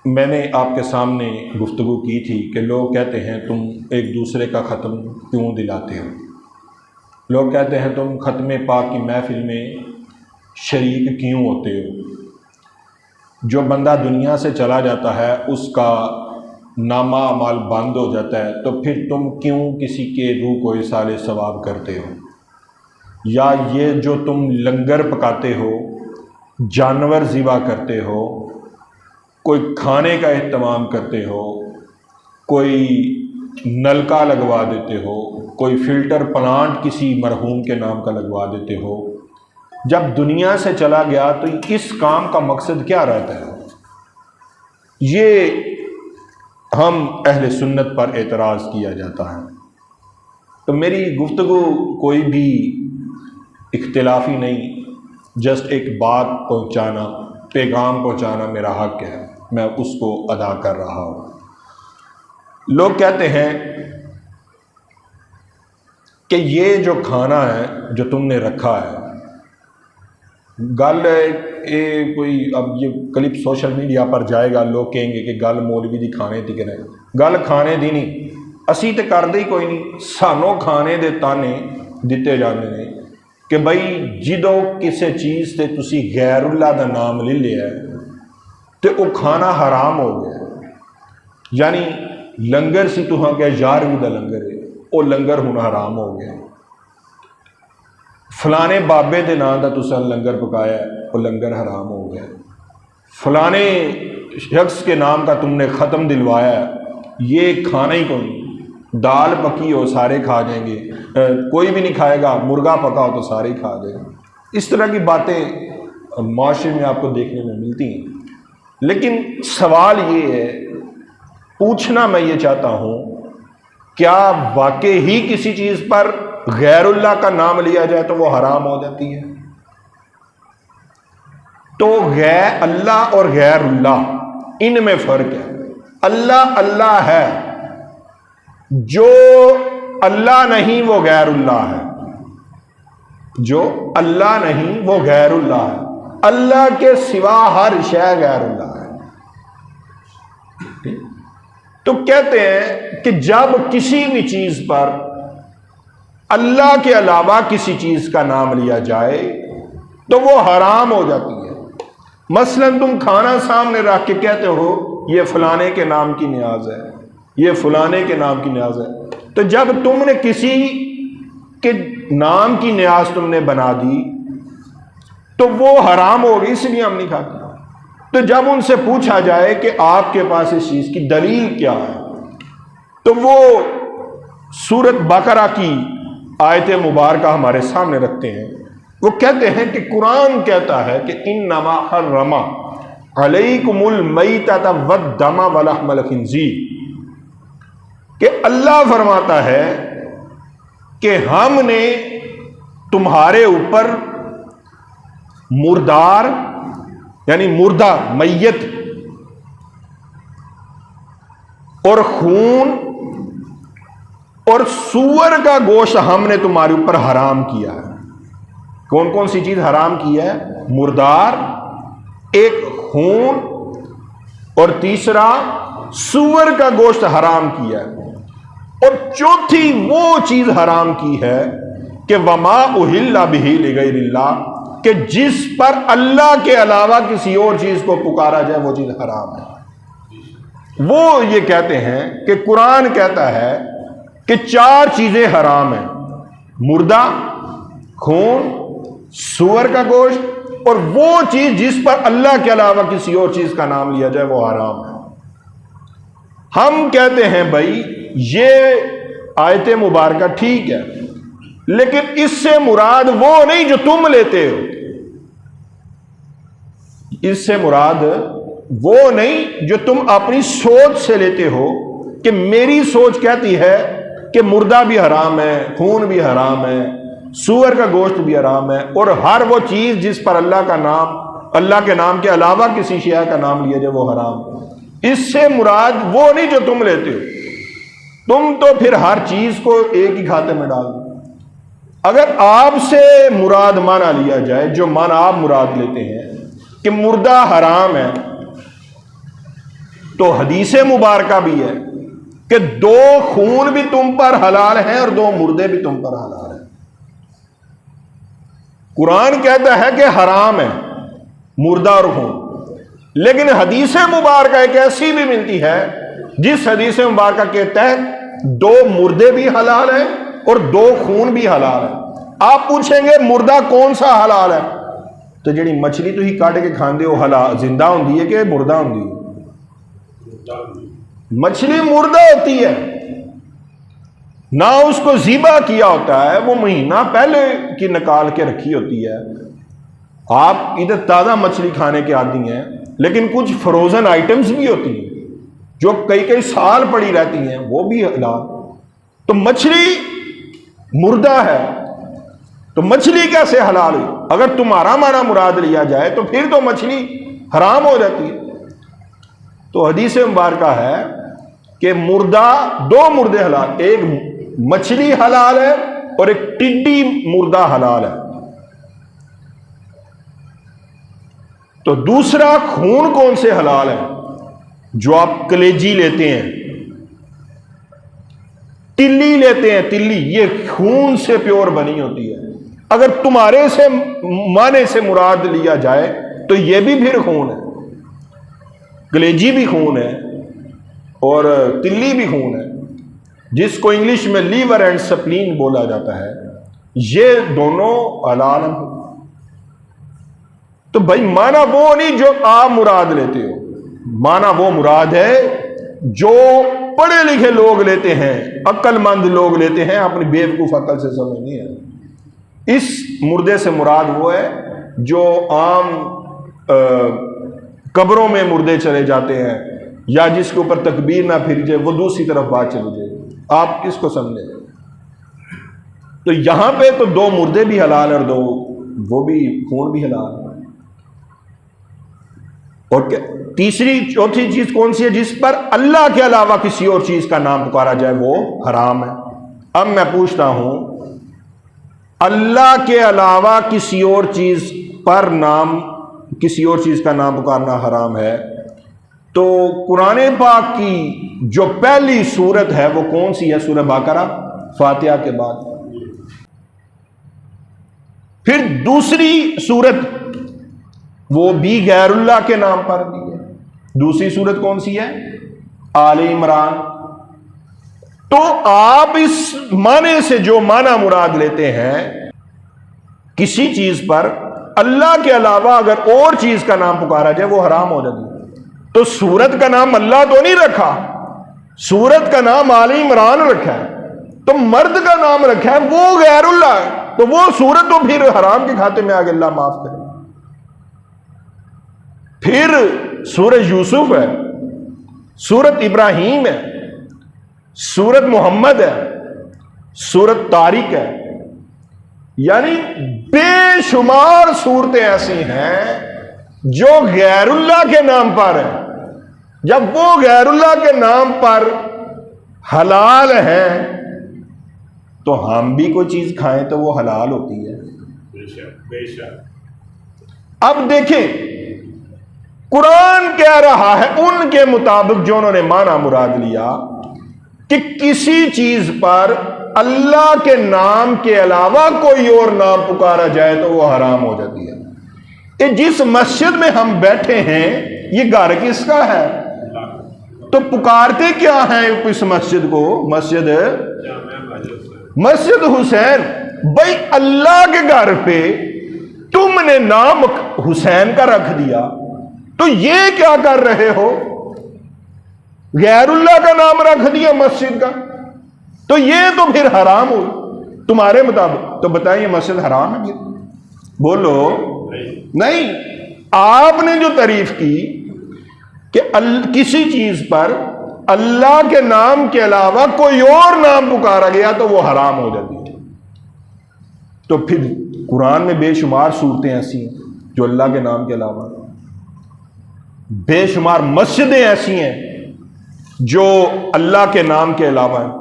میں نے آپ کے سامنے گفتگو کی تھی کہ لوگ کہتے ہیں تم ایک دوسرے کا ختم کیوں دلاتے ہو، لوگ کہتے ہیں تم ختم پاک کی محفل میں شریک کیوں ہوتے ہو۔ جو بندہ دنیا سے چلا جاتا ہے اس کا نامہ اعمال بند ہو جاتا ہے، تو پھر تم کیوں کسی کے روح کو ایصال ثواب کرتے ہو؟ یا یہ جو تم لنگر پکاتے ہو، جانور ذبح کرتے ہو، کوئی کھانے کا اہتمام کرتے ہو، کوئی نلکا لگوا دیتے ہو، کوئی فلٹر پلانٹ کسی مرحوم کے نام کا لگوا دیتے ہو، جب دنیا سے چلا گیا تو اس کام کا مقصد کیا رہتا ہے؟ یہ ہم اہل سنت پر اعتراض کیا جاتا ہے۔ تو میری گفتگو کوئی بھی اختلافی نہیں، جسٹ ایک بات پہنچانا، پیغام پہنچانا میرا حق ہے، میں اس کو ادا کر رہا ہوں۔ لوگ کہتے ہیں کہ یہ جو کھانا ہے جو تم نے رکھا ہے، گل کوئی اب یہ کلپ سوشل میڈیا پر جائے گا، لوگ کہیں گے کہ گل مولوی دی کھانے دی کہ گل کھانے دی نہیں، اسی تے کردے ہی کوئی نہیں، سانوں کھانے دے تانے دیتے جاندے نے کہ بھائی جدو کسی چیز تے تسی غیر اللہ دا نام لے لیا ہے تے وہ کھانا حرام ہو گیا، یعنی لنگر سی تو ہاں کہ 11ویں دا لنگر ہے، وہ لنگر ہن حرام ہو گیا۔ فلانے بابے دے نام دا تساں لنگر پکایا ہے، وہ لنگر حرام ہو گیا۔ فلانے شخص کے نام کا تم نے ختم دلوایا ہے، یہ کھانا ہی کوئی، دال پکی ہو سارے کھا جائیں گے، کوئی بھی نہیں کھائے گا، مرغا پکا ہو تو سارے ہی کھا جائیں گے۔ اس طرح کی باتیں معاشرے میں آپ کو دیکھنے میں ملتی ہیں۔ لیکن سوال یہ ہے، پوچھنا میں یہ چاہتا ہوں، کیا واقعی ہی کسی چیز پر غیر اللہ کا نام لیا جائے تو وہ حرام ہو جاتی ہے؟ تو غیر اللہ اور غیر اللہ ان میں فرق ہے۔ اللہ اللہ ہے، جو اللہ نہیں وہ غیر اللہ ہے، جو اللہ نہیں وہ غیر اللہ ہے، اللہ کے سوا ہر شے غیر اللہ ہے۔ تو کہتے ہیں کہ جب کسی بھی چیز پر اللہ کے علاوہ کسی چیز کا نام لیا جائے تو وہ حرام ہو جاتی ہے۔ مثلا تم کھانا سامنے رکھ کے کہتے ہو یہ فلانے کے نام کی نیاز ہے، یہ فلانے کے نام کی نیاز ہے، تو جب تم نے کسی کے نام کی نیاز تم نے بنا دی تو وہ حرام ہو گئی، اس لیے ہم نہیں کھاتے۔ تو جب ان سے پوچھا جائے کہ آپ کے پاس اس چیز کی دلیل کیا ہے، تو وہ سورۃ بقرہ کی آیت مبارکہ ہمارے سامنے رکھتے ہیں۔ وہ کہتے ہیں کہ قرآن کہتا ہے کہ انما حرم علیکم المیتۃ والدم ولحم الخنزیر، کہ اللہ فرماتا ہے کہ ہم نے تمہارے اوپر مردار یعنی مردہ میت اور خون اور سور کا گوشت ہم نے تمہارے اوپر حرام کیا ہے۔ کون کون سی چیز حرام کی ہے؟ مردار، ایک خون، اور تیسرا سور کا گوشت حرام کیا ہے، اور چوتھی وہ چیز حرام کی ہے کہ وما اہل بہ لغیر اللہ، کہ جس پر اللہ کے علاوہ کسی اور چیز کو پکارا جائے وہ چیز حرام ہے۔ وہ یہ کہتے ہیں کہ قرآن کہتا ہے کہ 4 چیزیں حرام ہیں: مردہ، خون، سور کا گوشت، اور وہ چیز جس پر اللہ کے علاوہ کسی اور چیز کا نام لیا جائے وہ حرام ہے۔ ہم کہتے ہیں بھائی یہ آیت مبارکہ ٹھیک ہے، لیکن اس سے مراد وہ نہیں جو تم لیتے ہو، اس سے مراد وہ نہیں جو تم اپنی سوچ سے لیتے ہو، کہ میری سوچ کہتی ہے کہ مردہ بھی حرام ہے، خون بھی حرام ہے، سور کا گوشت بھی حرام ہے، اور ہر وہ چیز جس پر اللہ کا نام، اللہ کے نام کے علاوہ کسی شے کا نام لیا جائے وہ حرام۔ اس سے مراد وہ نہیں جو تم لیتے ہو۔ تم تو پھر ہر چیز کو ایک ہی کھاتے میں ڈال دو۔ اگر آپ سے مراد معنی لیا جائے، جو معنی آپ مراد لیتے ہیں کہ مردہ حرام ہے، تو حدیث مبارکہ بھی ہے کہ 2 خون بھی تم پر حلال ہیں اور 2 مردے بھی تم پر حلال ہیں۔ قرآن کہتا ہے کہ حرام ہے مردہ اور خون، لیکن حدیث مبارکہ ایک ایسی بھی ملتی ہے جس حدیث مبارکہ کے تحت 2 مردے بھی حلال ہیں اور 2 خون بھی حلال ہیں۔ آپ پوچھیں گے مردہ کون سا حلال ہے؟ تو جڑی مچھلی تو ہی کاٹ کے کھاندے ہو حلال زندہ ہوندی ہے کہ مردہ ہوندی ہے؟ مچھلی مردہ ہوتی ہے، نہ اس کو ذبح کیا ہوتا ہے، وہ مہینہ پہلے کی نکال کے رکھی ہوتی ہے۔ آپ ادھر تازہ مچھلی کھانے کے عادی ہیں، لیکن کچھ فروزن آئٹمز بھی ہوتی ہیں جو کئی سال پڑی رہتی ہیں، وہ بھی حلال۔ تو مچھلی مردہ ہے تو مچھلی کیسے حلال ہوئی؟ اگر تمہارا معنی مراد لیا جائے تو پھر تو مچھلی حرام ہو جاتی ہے۔ تو حدیث مبارکہ ہے کہ مردہ 2 مردے حلال، ایک مچھلی حلال ہے اور ایک ٹڈی مردہ حلال ہے۔ تو دوسرا خون کون سے حلال ہے؟ جو آپ کلیجی لیتے ہیں، تلی لیتے ہیں، تلی یہ خون سے پیور بنی ہوتی ہے۔ اگر تمہارے سے معنی سے مراد لیا جائے تو یہ بھی پھر خون ہے، کلیجی بھی خون ہے اور تلی بھی خون ہے، جس کو انگلش میں لیور اینڈ سپلین بولا جاتا ہے، یہ دونوں حلال ہیں۔ تو بھائی معنی وہ نہیں جو آپ مراد لیتے ہو، معنی وہ مراد ہے جو پڑھے لکھے لوگ لیتے ہیں، عقل مند لوگ لیتے ہیں، اپنی بیوقوف عقل سے سمجھنی ہے۔ اس مردے سے مراد وہ ہے جو عام قبروں میں مردے چلے جاتے ہیں یا جس کے اوپر تکبیر نہ پھر جائے، وہ دوسری طرف بات چلی جائے، آپ اس کو سمجھیں۔ تو یہاں پہ تو 2 مردے بھی حلال اور 2 وہ بھی خون بھی حلال ہے۔ اور تیسری چوتھی چیز کون سی ہے؟ جس پر اللہ کے علاوہ کسی اور چیز کا نام پکارا جائے وہ حرام ہے۔ اب میں پوچھتا ہوں، اللہ کے علاوہ کسی اور چیز کا نام پکارنا حرام ہے، تو قرآن پاک کی جو پہلی سورت ہے وہ کون سی ہے؟ سورہ بقرہ، فاتحہ کے بعد۔ پھر دوسری سورت وہ بھی غیر اللہ کے نام پر بھی ہے، دوسری سورت کون سی ہے؟ آل عمران۔ تو آپ اس معنی سے جو معنی مراد لیتے ہیں کسی چیز پر اللہ کے علاوہ اگر اور چیز کا نام پکارا جائے وہ حرام ہو جاتی ہے۔ تو سورت کا نام اللہ تو نہیں رکھا، سورت کا نام آل عمران رکھا ہے، تو مرد کا نام رکھا ہے وہ غیر اللہ ہے، تو وہ سورت تو پھر حرام کے کھاتے میں آگے اللہ معاف کرے۔ پھر سورہ یوسف ہے، سورت ابراہیم ہے، سورت محمد ہے، سورت طارق ہے، یعنی بے شمار صورتیں ایسی ہیں جو غیر اللہ کے نام پر ہیں۔ جب وہ غیر اللہ کے نام پر حلال ہیں تو ہم بھی کوئی چیز کھائیں تو وہ حلال ہوتی ہے۔ بے شک۔ اب دیکھیں قرآن کہہ رہا ہے ان کے مطابق جو انہوں نے معنی مراد لیا کہ کسی چیز پر اللہ کے نام کے علاوہ کوئی اور نام پکارا جائے تو وہ حرام ہو جاتی ہے۔ جس مسجد میں ہم بیٹھے ہیں یہ گھر کس کا ہے؟ تو پکارتے کیا ہیں اس مسجد کو؟ مسجد حسین۔ بھائی اللہ کے گھر پہ تم نے نام حسین کا رکھ دیا تو یہ کیا کر رہے ہو؟ غیر اللہ کا نام رکھ دیا مسجد کا، تو یہ تو پھر حرام ہو تمہارے مطابق۔ تو بتائیں یہ مسجد حرام ہے؟ بولو نہیں۔ آپ نے جو تعریف کی کہ کسی چیز پر اللہ کے نام کے علاوہ کوئی اور نام پکارا گیا تو وہ حرام ہو جاتی ہے۔ تو پھر قرآن میں بے شمار صورتیں ایسی ہیں جو اللہ کے نام کے علاوہ، بے شمار مسجدیں ایسی ہیں جو اللہ کے نام کے علاوہ ہیں۔